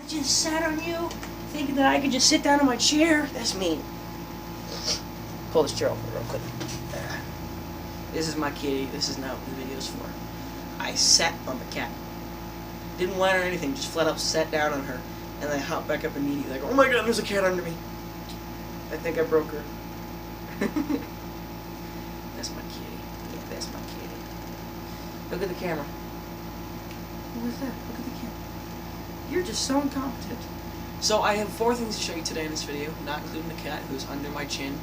just sat on you, thinking that I could just sit down in my chair. That's mean. Pull this chair over real quick. There. This is my kitty. This is not what the video's for. I sat on the cat. Didn't whine or anything, just flat out sat down on her, and then I hopped back up immediately, like, oh my god, there's a cat under me. I think I broke her. That's my kitty. Yeah, that's my kitty. Look at the camera. What was that? Look at the camera. You're just so incompetent. So I have 4 things to show you today in this video, not including the cat who's under my chin,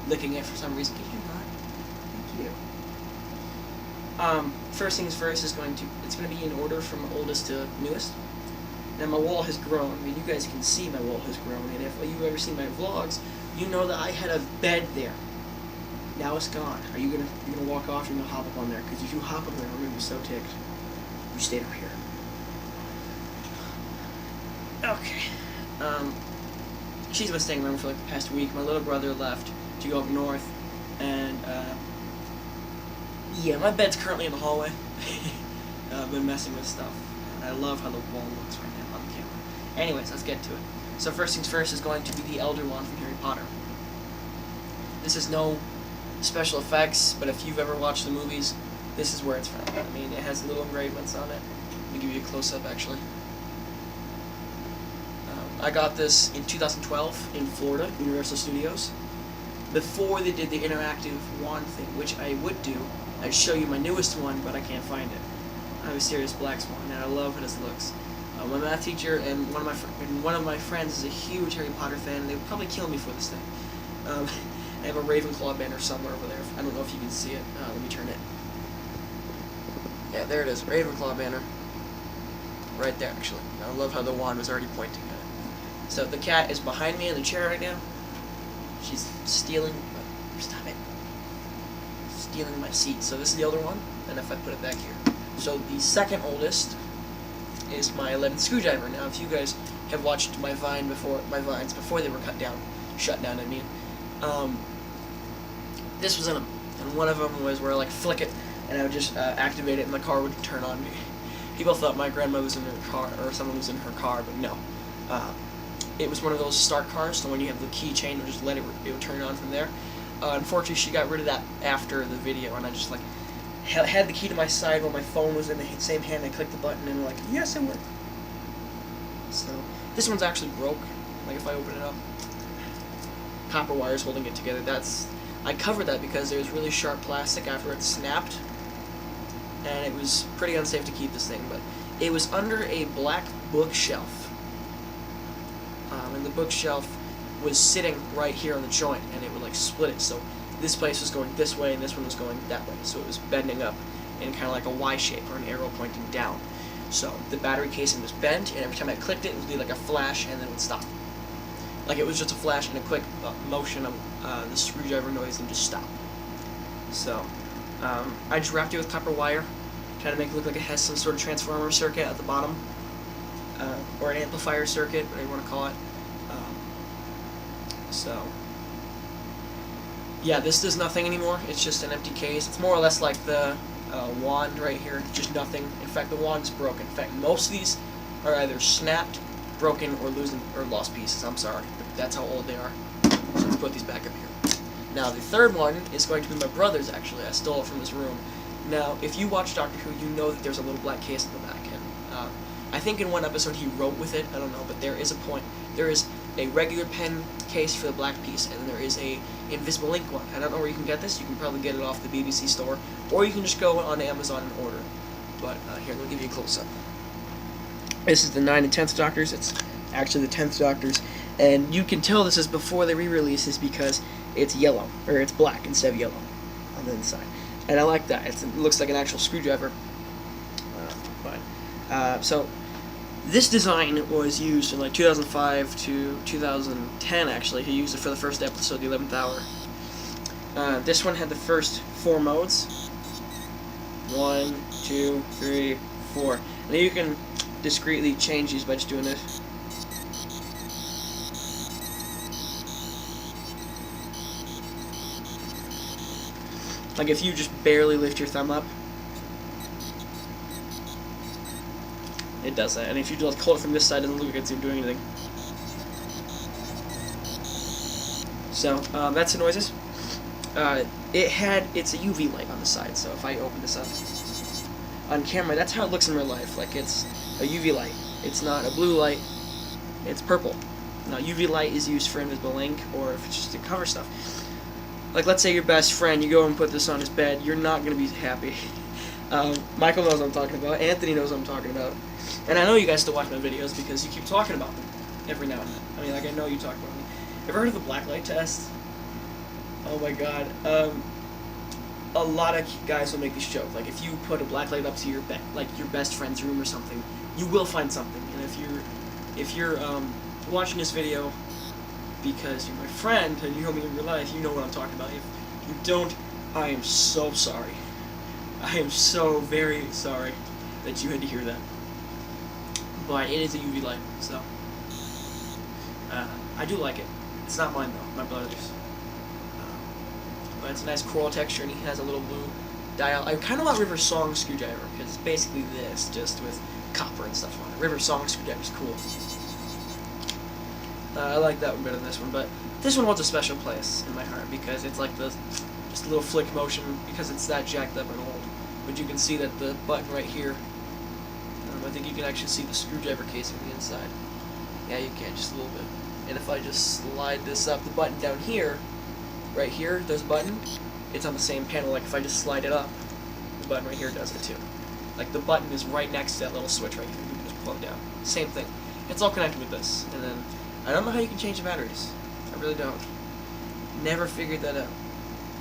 licking it for some reason. Can you not? Thank you. First things first is it's going to be in order from oldest to newest. Now my wall has grown. I mean, you guys can see my wall has grown, and if you've ever seen my vlogs, you know that I had a bed there. Now it's gone. Are you gonna walk off? You're gonna hop up on there? Because if you hop up there, I'm gonna be so ticked. You stay down here. Okay. She's been staying around for like the past week. My little brother left to go up north, and yeah, my bed's currently in the hallway. I've been messing with stuff, and I love how the wall looks right now on the camera. Anyways, let's get to it. So first things first is going to be the Elder Wand from Harry Potter. This is no special effects, but if you've ever watched the movies, this is where it's from. I mean, it has little engravements on it. Let me give you a close-up, actually. I got this in 2012 in Florida, Universal Studios. Before they did the interactive wand thing, which I would do, I'd show you my newest one, but I can't find it. I have a Sirius Black Swan, and I love how this looks. My math teacher and one of my friends is a huge Harry Potter fan, and they would probably kill me for this thing. I have a Ravenclaw banner somewhere over there. I don't know if you can see it. Let me turn it. Yeah, there it is. Ravenclaw banner. Right there, actually. I love how the wand was already pointing at it. So the cat is behind me in the chair right now. She's stealing... stop it. Stealing my seat. So this is the older one, and if I put it back here. So the second oldest is my 11th screwdriver. Now, if you guys have watched my vines before they were shut down, I mean, this was in them, and one of them was where I like flick it, and I would just activate it, and the car would turn on. People thought my grandma was in her car, or someone was in her car, but no. It was one of those start cars, so when you have the keychain, it would just it would turn on from there. Unfortunately, she got rid of that after the video, and I just like had the key to my side while my phone was in the same hand. I clicked the button, and like, yes, it worked. So this one's actually broke. Like if I open it up, copper wires holding it together. I covered that because there was really sharp plastic after it snapped, and it was pretty unsafe to keep this thing. But it was under a black bookshelf. And the bookshelf was sitting right here on the joint, and it would like split it. So this place was going this way, and this one was going that way. So it was bending up in kind of like a Y shape or an arrow pointing down. So the battery casing was bent, and every time I clicked it, it would be like a flash, and then it would stop. Like it was just a flash and a quick motion of the screwdriver noise and just stop. So I just wrapped it with copper wire, trying to make it look like it has some sort of transformer circuit at the bottom, or an amplifier circuit, whatever you want to call it. So yeah, this does nothing anymore. It's just an empty case. It's more or less like the wand right here, just nothing. In fact, the wand's broken. In fact, most of these are either snapped, broken, or lost pieces. I'm sorry, but that's how old they are. So let's put these back up here. Now, the third one is going to be my brother's, actually. I stole it from this room. Now, if you watch Doctor Who, you know that there's a little black case in the back, and I think in one episode he wrote with it, I don't know, but there is a point. There is a regular pen case for the black piece, and there is a invisible ink one. I don't know where you can get this. You can probably get it off the BBC store, or you can just go on Amazon and order. But here, let me give you a close-up. This is the 9th and 10th Doctors. It's actually the 10th Doctors, and you can tell this is before they re-release this because it's yellow, or it's black instead of yellow on the inside. And I like that. It looks like an actual screwdriver. So this design was used in like 2005 to 2010, actually. He used it for the first episode, The 11th Hour. This one had the first 4 modes. 1, 2, 3, 4. And you can discreetly change these by just doing this. Like if you just barely lift your thumb up, it does that. And if you like hold it from this side, it doesn't look like it's doing anything. So that's the noises. It's a UV light on the side. So if I open this up on camera, that's how it looks in real life. Like it's a UV light. It's not a blue light. It's purple. Now UV light is used for invisible ink, or if it's just to cover stuff. Like let's say your best friend, you go and put this on his bed, you're not gonna be happy. Michael knows what I'm talking about. Anthony knows what I'm talking about. And I know you guys still watch my videos because you keep talking about them every now and then. I mean, like I know you talk about me. Ever heard of the black light test? Oh my god. A lot of guys will make this joke. Like if you put a black light up to your bed, like your best friend's room or something, you will find something. And if you're watching this video because you're my friend and you know me in real life, you know what I'm talking about. If you don't, I am so sorry. I am so very sorry that you had to hear that. But it is a UV light, so I do like it. It's not mine though, my brother's. But it's a nice coral texture, and he has a little blue dial. I kind of want River Song screwdriver because it's basically this, just with copper and stuff on it. River Song screwdriver is cool. I like that one better than this one, but this one holds a special place in my heart because it's like just a little flick motion because it's that jacked up and old. But you can see that the button right here, I think you can actually see the screwdriver case on the inside. Yeah, you can, just a little bit. And if I just slide this up, the button down here, right here, there's a button, it's on the same panel. Like if I just slide it up, the button right here does it too. Like the button is right next to that little switch right here. You can just pull it down. Same thing. It's all connected with this. And then, I don't know how you can change the batteries. I really don't. Never figured that out.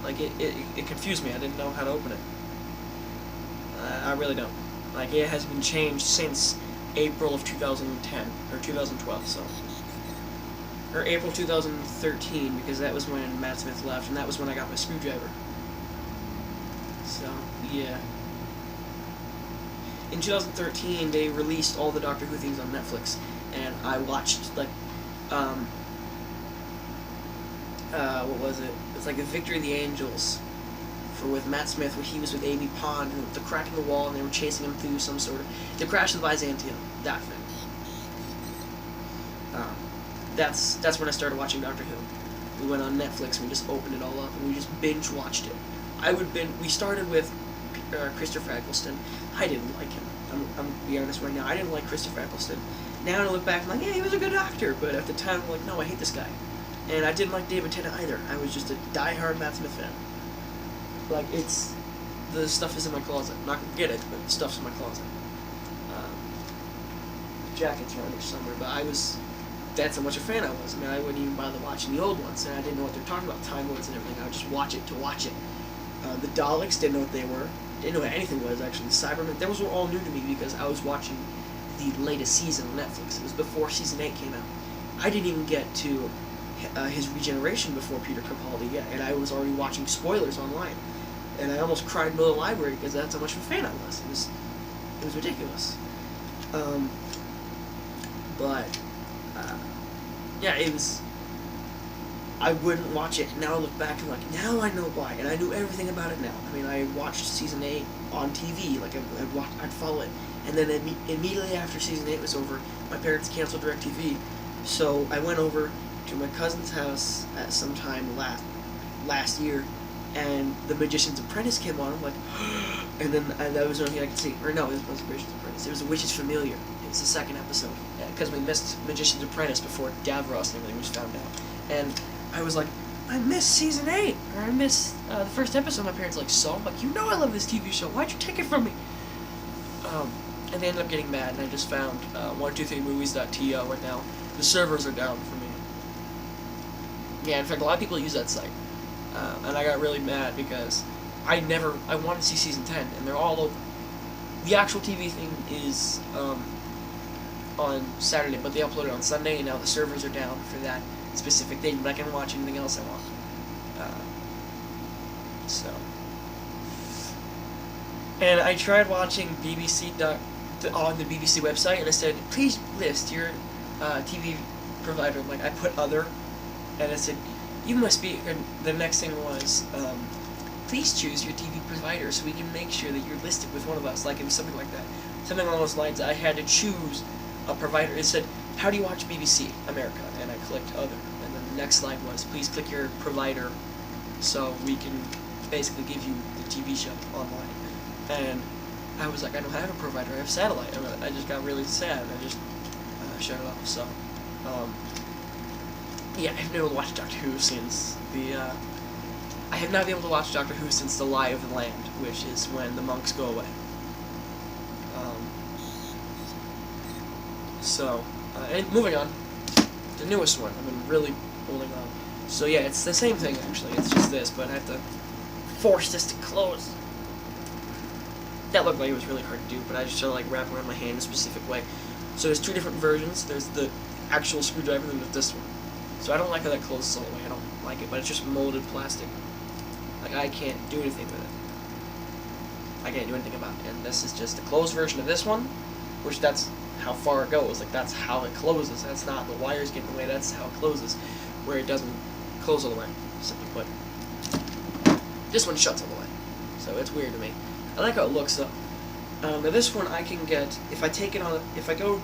Like it confused me. I didn't know how to open it. I really don't. Like it has been changed since April of 2010, or 2012, so. Or April 2013, because that was when Matt Smith left, and that was when I got my screwdriver. So, yeah. In 2013, they released all the Doctor Who things on Netflix, and I watched, like, what was it? It's like the Victory of the Angels, with Matt Smith, where he was with Amy Pond, and the crack in the wall, and they were chasing him through some sort of... The Crash of the Byzantium, that thing. That's when I started watching Doctor Who. We went on Netflix and we just opened it all up and we just binge watched it. We started with Christopher Eccleston. I didn't like him. I'm gonna be honest right now. I didn't like Christopher Eccleston. Now I look back, I'm like, yeah, he was a good actor, but at the time I'm like, no, I hate this guy. And I didn't like David Tennant either. I was just a die-hard Matt Smith fan. Like the stuff is in my closet. I'm not gonna get it, but the stuff's in my closet. The jacket's around here somewhere, but that's how much a fan I was. I mean, I wouldn't even bother watching the old ones, and I didn't know what they're talking about, Time Lords and everything. I would just watch it to watch it. The Daleks, didn't know what they were. Didn't know what anything was, actually. The Cybermen, those were all new to me because I was watching the latest season on Netflix. It was before Season 8 came out. I didn't even get to his regeneration before Peter Capaldi yet, and I was already watching spoilers online. And I almost cried in the middle of the library because that's how much of a fan I was. It was ridiculous. Yeah, it was... I wouldn't watch it. Now I look back and like, now I know why. And I knew everything about it now. I mean, I watched Season 8 on TV. Like, I'd follow it. And then immediately after Season 8 was over, my parents canceled DirecTV. So I went over to my cousin's house at some time last year, and The Magician's Apprentice came on. I'm like, and then that was the only thing I could see. Or no, it wasn't The Magician's Apprentice. It was The Witch's Familiar. It was the second episode. Because we missed Magician's Apprentice before Davros and everything was found out. And I was like, I missed Season 8. Or I missed the first episode. My parents like, so? I'm like, you know I love this TV show. Why'd you take it from me? And they ended up getting mad, and I just found 123movies.to right now. The servers are down for me. Yeah, in fact, a lot of people use that site. And I got really mad because I wanted to see Season 10, and they're all open. The actual TV thing is on Saturday, but they upload it on Sunday, and now the servers are down for that specific thing, but I can watch anything else I want. And I tried watching on the BBC website, and I said, please list your TV provider. Like, I put other, and it said, you must be, and the next thing was, please choose your TV provider so we can make sure that you're listed with one of us. Like, it was something like that. something along those lines. I had to choose a provider. It said, how do you watch BBC America? And I clicked other. And then the next line was, please click your provider so we can basically give you the TV show online. And I was like, I don't have a provider, I have satellite. And I just got really sad, and I just shut it off. So, yeah, I've been able to watch Doctor Who since I have not been able to watch Doctor Who since The Lie of the Land, which is when the monks go away. And moving on, the newest one, I've been really holding on. So yeah, it's the same thing actually, it's just this, but I have to force this to close. That looked like it was really hard to do, but I just sort of like wrap around my hand in a specific way. So there's two different versions. There's the actual screwdriver and there's this one. So I don't like how that closes all the way, I don't like it, but it's just molded plastic. Like, I can't do anything with it. I can't do anything about it. And this is just the closed version of this one, which that's how far it goes. Like, that's how it closes. That's not the wires getting away, that's how it closes, where it doesn't close all the way, simply put. This one shuts all the way, so it's weird to me. I like how it looks though. Now this one I can get, if I go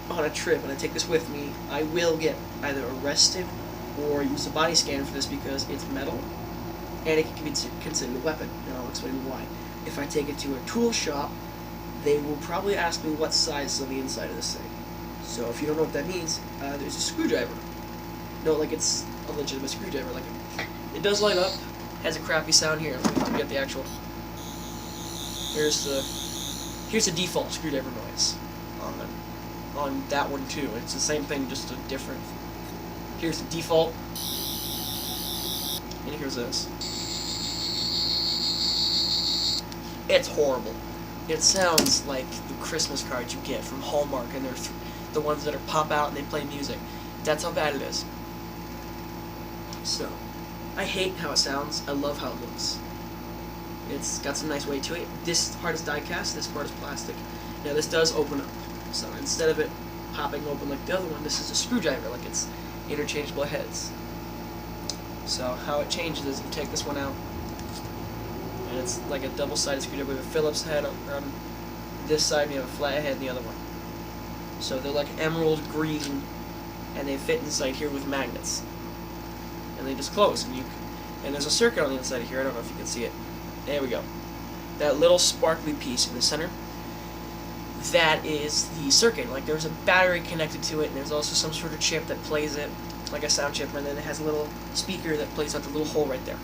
on a trip and I take this with me, I will get either arrested or use a body scan for this because it's metal, and it can be considered a weapon, and I'll explain why. If I take it to a tool shop, they will probably ask me what size is on the inside of this thing. So if you don't know what that means, there's a screwdriver. No, like it's a legitimate screwdriver. Like it does light up, has a crappy sound here. Let me get the actual. Here's the default screwdriver noise on that one too. It's the same thing, just a different. Here's the default, and here's this. It's horrible. It sounds like the Christmas cards you get from Hallmark, and they're the ones that are pop out and they play music. That's how bad it is. So, I hate how it sounds. I love how it looks. It's got some nice weight to it. This part is die cast, this part is plastic. Now this does open up. So instead of it popping open like the other one, this is a screwdriver, like it's interchangeable heads. So how it changes is you take this one out, and it's like a double-sided screwdriver with a Phillips head on this side, and you have a flat head on the other one. So they're like emerald green, and they fit inside here with magnets. And they just close, and there's a circuit on the inside of here, I don't know if you can see it. There we go. That little sparkly piece in the center, that is the circuit. Like there's a battery connected to it, and there's also some sort of chip that plays it, like a sound chip, and then it has a little speaker that plays out the little hole right there.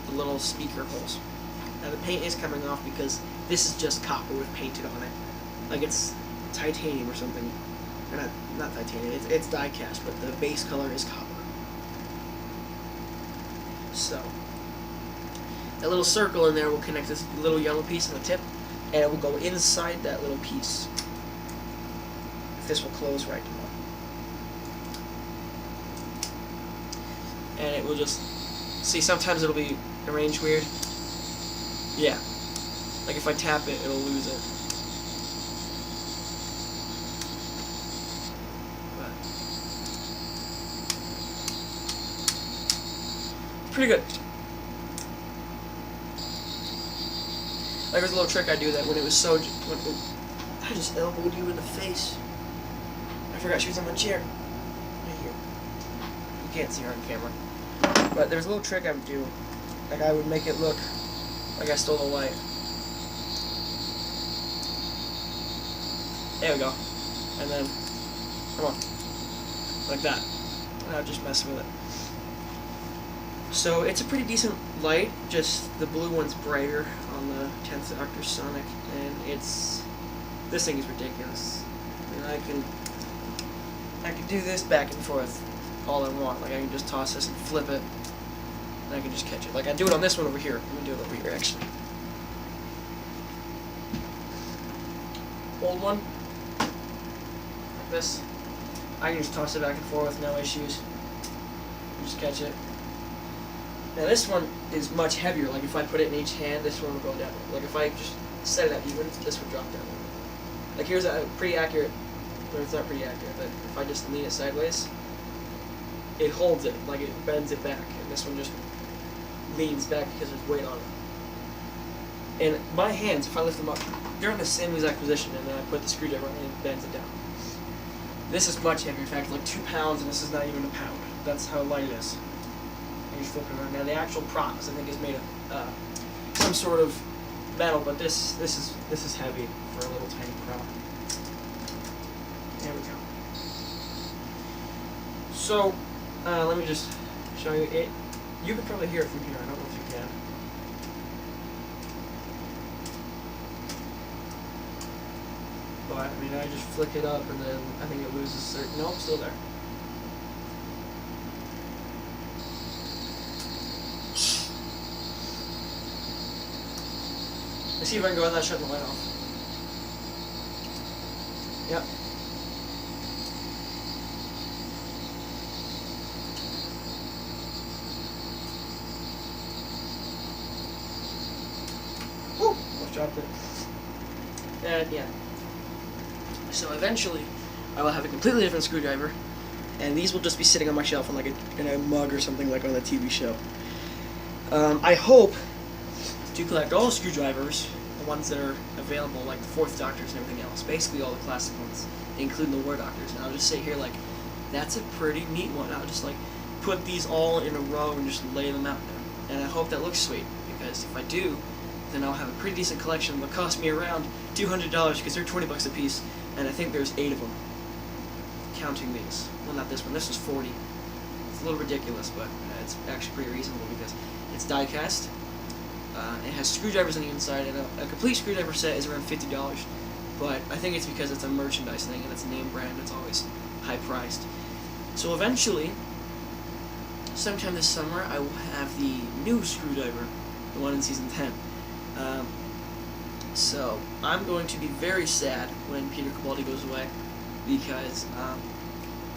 The little speaker holes. Now the paint is coming off because this is just copper with painted on it. Like it's titanium or something. Or not titanium, it's die cast, but the base color is copper. So, that little circle in there will connect this little yellow piece on the tip, and it will go inside that little piece. If this will close right now. And it will just, see, sometimes it'll be arranged weird. Yeah. Like if I tap it, it'll lose it. But pretty good. Like there's a little trick I do that when it was so... I just elbowed you in the face. I forgot she was on my chair. Right here. You can't see her on camera. But there's a little trick I would do. Like I would make it look like I stole the light. There we go. And then, come on. Like that. And I'll just mess with it. So it's a pretty decent light, just the blue one's brighter on the 10th Doctor Sonic, and it's, this thing is ridiculous. I mean, I can do this back and forth all I want. Like I can just toss this and flip it, and I can just catch it. Like I do it on this one over here. Let me do it over here actually. Hold one, like this. I can just toss it back and forth, no issues. Just catch it. Now this one is much heavier. Like if I put it in each hand, this one will go down. Like if I just set it up even, this would drop down. Like here's a pretty accurate, or it's not pretty accurate, but if I just lean it sideways, it holds it, like it bends it back, and this one just leans back because there's weight on it. And my hands, if I lift them up, they're in the same exact position, and then I put the screwdriver on it and it bends it down. This is much heavier. In fact, like 2 pounds, and this is not even a pound. That's how light it is. And you flip it around. Now the actual props, I think, is made of some sort of metal, but this is heavy for a little tiny prop. There we go. So let me just show you it. You can probably hear it from here. I don't know if you can. But I mean, I just flick it up, and then I think it loses certain. Nope, still there. Let's see if I can go without shutting the light off. Yep. Woo! Almost dropped it. And yeah. So eventually, I will have a completely different screwdriver, and these will just be sitting on my shelf in like in a mug or something like on the TV show. I hope to collect all the screwdrivers, the ones that are available, like the Fourth Doctors and everything else, basically all the classic ones, including the War Doctors. And I'll just say here, like, that's a pretty neat one. I'll just like put these all in a row and just lay them out there. And I hope that looks sweet, because if I do, then I'll have a pretty decent collection. They'll cost me around $200 because they're $20 a piece, and I think there's 8 of them, counting these. Well, not this one. This was 40. It's a little ridiculous, but it's actually pretty reasonable because it's die cast. It has screwdrivers on the inside, and a complete screwdriver set is around $50. But I think it's because it's a merchandise thing and it's a name brand. It's always high priced. So eventually, sometime this summer, I will have the new screwdriver, the one in season 10. So I'm going to be very sad when Peter Capaldi goes away, because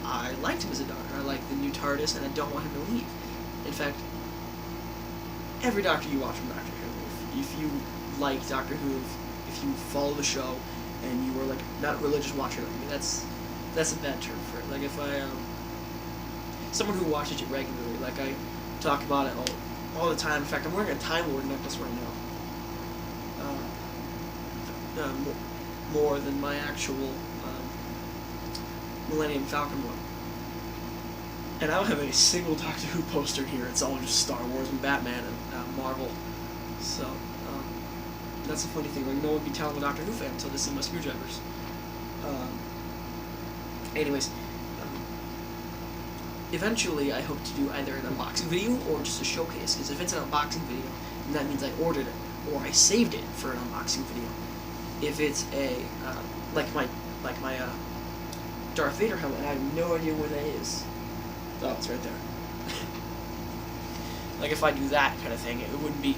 I liked him as a Doctor. I like the new TARDIS, and I don't want him to leave. In fact, every Doctor you watch from Doctor Who, if you like Doctor Who, if you follow the show, and you are like not a religious watcher like me, that's a bad term for it. Like if I someone who watches it regularly, like I talk about it all the time. In fact, I'm wearing a Time Lord necklace right now. More than my actual Millennium Falcon one. And I don't have a single Doctor Who poster here. It's all just Star Wars and Batman and Marvel. So that's a funny thing. Like, no one would be telling a Doctor Who fan until they see my screwdrivers. Anyways, eventually I hope to do either an unboxing video or just a showcase. Because if it's an unboxing video, then that means I ordered it or I saved it for an unboxing video. If it's a like my Darth Vader helmet, I have no idea where that is. Oh, it's right there. Like if I do that kind of thing, it wouldn't be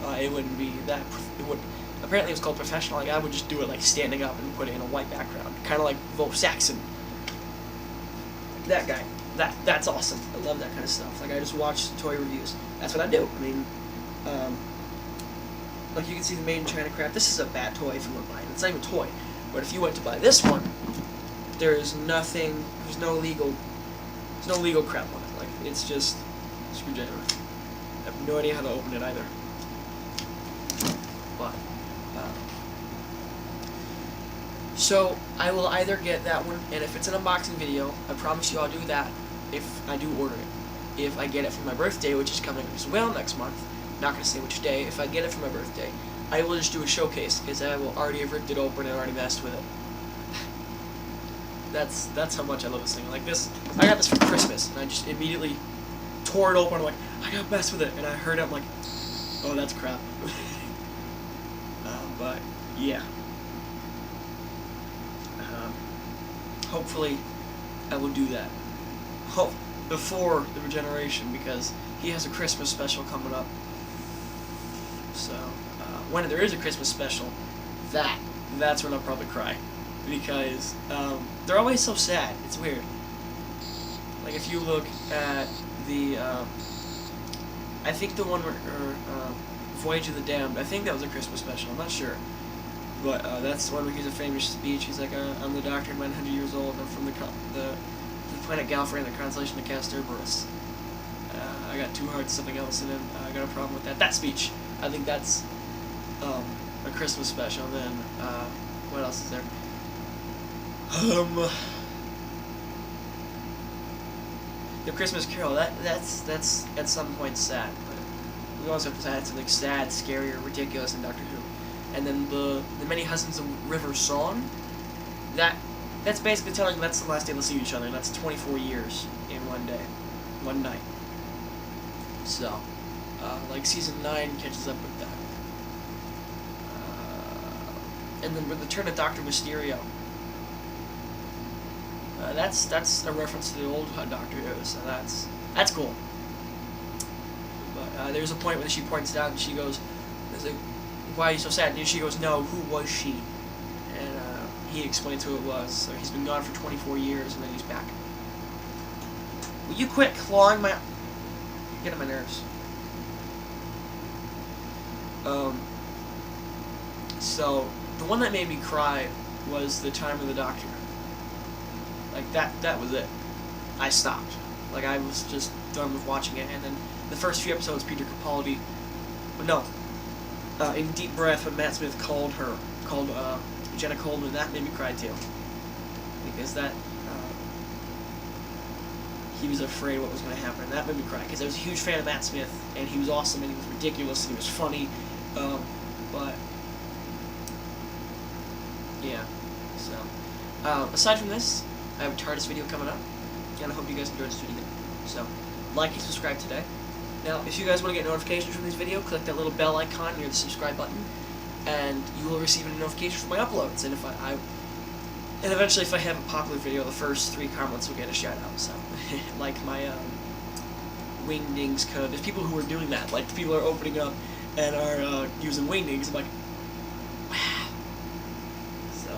that. It would. Apparently, it's called professional. Like I would just do it like standing up and put it in a white background, kind of like Vo Saxon. That guy. That's awesome. I love that kind of stuff. Like I just watch toy reviews. That's what I do. I mean, like you can see the Made in China crap. This is a bad toy if you want to buy it. It's not even a toy. But if you went to buy this one, there is nothing. There's no legal crap on it. Like it's just a screwdriver. I have no idea how to open it either. But so I will either get that one, and if it's an unboxing video, I promise you I'll do that if I do order it. If I get it for my birthday, which is coming as well next month, not going to say which day, if I get it for my birthday, I will just do a showcase, because I will already have ripped it open and already messed with it. That's how much I love this thing. Like this, I got this for Christmas, and I just immediately tore it open. I'm like, I gotta mess with it, and I heard it. I'm like, oh, that's crap. But yeah. Hopefully, I will do that. Before the Regeneration, because he has a Christmas special coming up. So when there is a Christmas special, that's when I'll probably cry, because they're always so sad. It's weird. Like if you look at the, I think the one where Voyage of the Damned. I think that was a Christmas special. I'm not sure, but that's the one where he's a famous speech. He's like, "I'm the Doctor, I'm 900 years old. I'm from the planet Gallifrey, the constellation of Castor-Burus. I got 2 hearts, something else, and then I got a problem with that." That speech. I think that's a Christmas special. And then what else is there? The Christmas Carol. That's at some point sad, but we also have to add something sad, scary, or ridiculous in Doctor Who. And then the Many Husbands of River song. That's basically telling them that's the last day they'll see each other, and that's 24 years in one day, one night. So, like season 9 catches up with that. And then with the turn of Doctor Mysterio. That's a reference to the old Doctor Who, so that's cool. But there's a point when she points it out and she goes, like, "Why are you so sad?" And she goes, "No, who was she?" And he explains who it was. So he's been gone for 24 years, and then he's back. Will you quit clawing my... You're getting on my nerves. So the one that made me cry was the Time of the Doctor. Like, that was it. I stopped. Like, I was just done with watching it, and then the first few episodes, Peter Capaldi... No. In Deep Breath, when Matt Smith called Jenna Coleman, that made me cry, too. Because he was afraid what was going to happen, and that made me cry, because I was a huge fan of Matt Smith, and he was awesome, and he was ridiculous, and he was funny, but... Yeah. So... aside from this, I have a TARDIS video coming up, and I hope you guys enjoyed this video. So, like and subscribe today. Now, if you guys want to get notifications from this video, click that little bell icon near the subscribe button, and you will receive a notification for my uploads. And and eventually, if I have a popular video, the first 3 comments will get a shout out. So, like my Wingdings code. There's people who are doing that. Like, people are opening up and are using Wingdings. I'm like, wow. So,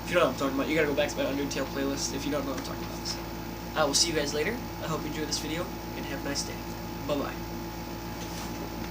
if you don't know what I'm talking about, you gotta go back to my Undertale playlist if you don't know what I'm talking about. So, I will see you guys later. I hope you enjoyed this video, and have a nice day. Bye-bye.